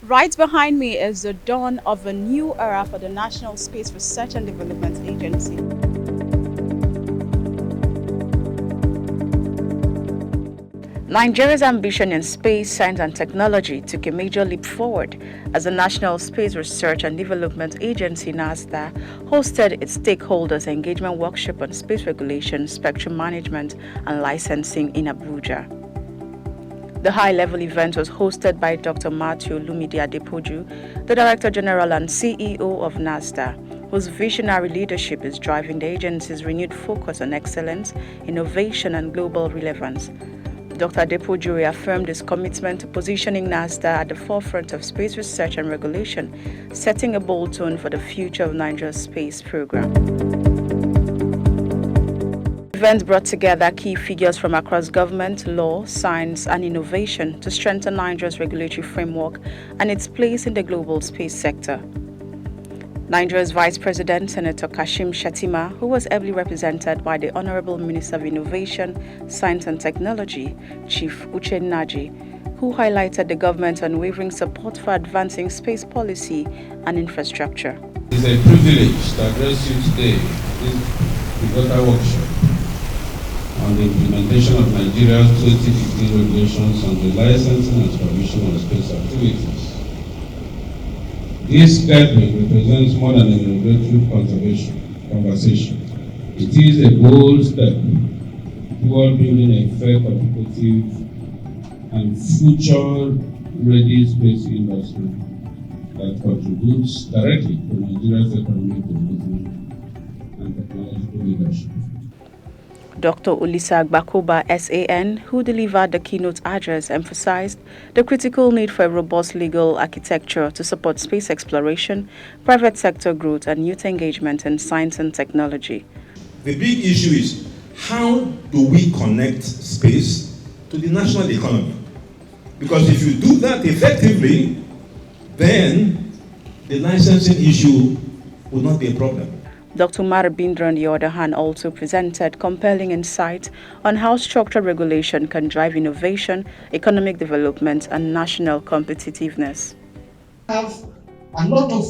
Right behind me is the dawn of a new era for the National Space Research and Development Agency. Nigeria's ambition in space, science and technology took a major leap forward as the National Space Research and Development Agency (NASRDA) hosted its stakeholders engagement workshop on space regulation, spectrum management and licensing in Abuja. The high-level event was hosted by Dr. Matthew Lumidi Adepoju, the Director General and CEO of NASRDA, whose visionary leadership is driving the agency's renewed focus on excellence, innovation and global relevance. Dr. Adepoju reaffirmed his commitment to positioning NASRDA at the forefront of space research and regulation, setting a bold tone for the future of Nigeria's space program. The event brought together key figures from across government, law, science and innovation to strengthen Nigeria's regulatory framework and its place in the global space sector. Nigeria's Vice President, Senator Kashim Shettima, who was ably represented by the Honorable Minister of Innovation, Science and Technology, Chief Uche Naji, who highlighted the government's unwavering support for advancing space policy and infrastructure. It is a privilege to address you today in this pivotal workshop on the implementation of Nigeria's 2015 regulations on the licensing and supervision of space activities. This gathering represents more than a regulatory conversation. It is a bold step toward building a fair, competitive, and future-ready space industry that contributes directly to Nigeria's economic development and technological leadership. Dr. Olisa Agbakoba, SAN, who delivered the keynote address, emphasized the critical need for a robust legal architecture to support space exploration, private sector growth, and youth engagement in science and technology. The big issue is how do we connect space to the national economy? Because if you do that effectively, then the licensing issue will not be a problem. Dr. Umar Bindra, on the other hand, also presented compelling insight on how structured regulation can drive innovation, economic development, and national competitiveness. Have a lot of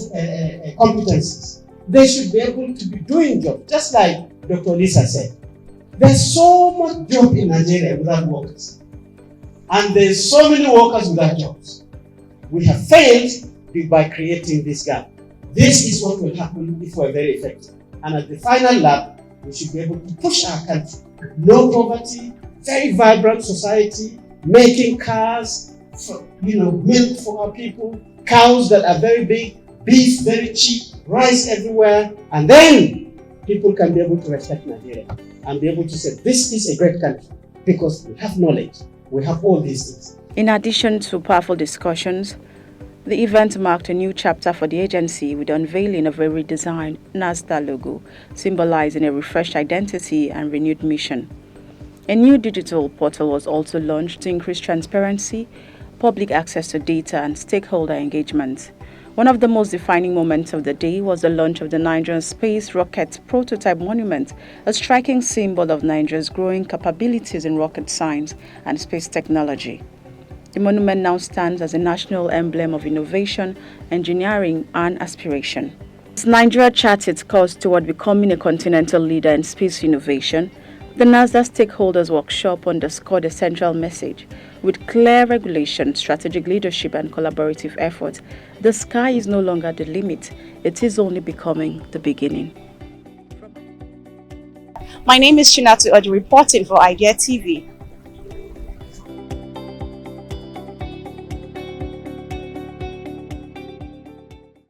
competencies. They should be able to be doing jobs, just like Dr. Lisa said. There's so much job in Nigeria without workers. And there's so many workers without jobs. We have failed by creating this gap. This is what will happen if we're very effective. And at the final lap, we should be able to push our country. No poverty, very vibrant society, making cars, milk for our people, cows that are very big, beef very cheap, rice everywhere. And then people can be able to respect Nigeria and be able to say, this is a great country because we have knowledge, we have all these things. In addition to powerful discussions, the event marked a new chapter for the agency with the unveiling of a redesigned NASRDA logo, symbolizing a refreshed identity and renewed mission. A new digital portal was also launched to increase transparency, public access to data, and stakeholder engagement. One of the most defining moments of the day was the launch of the Nigerian Space Rocket Prototype Monument, a striking symbol of Nigeria's growing capabilities in rocket science and space technology. The monument now stands as a national emblem of innovation, engineering, and aspiration. As Nigeria charts its course toward becoming a continental leader in space innovation, the NASRDA Stakeholders Workshop underscored a central message. With clear regulation, strategic leadership, and collaborative effort, the sky is no longer the limit. It is only becoming the beginning. My name is Chinatu Oji, reporting for Idea TV.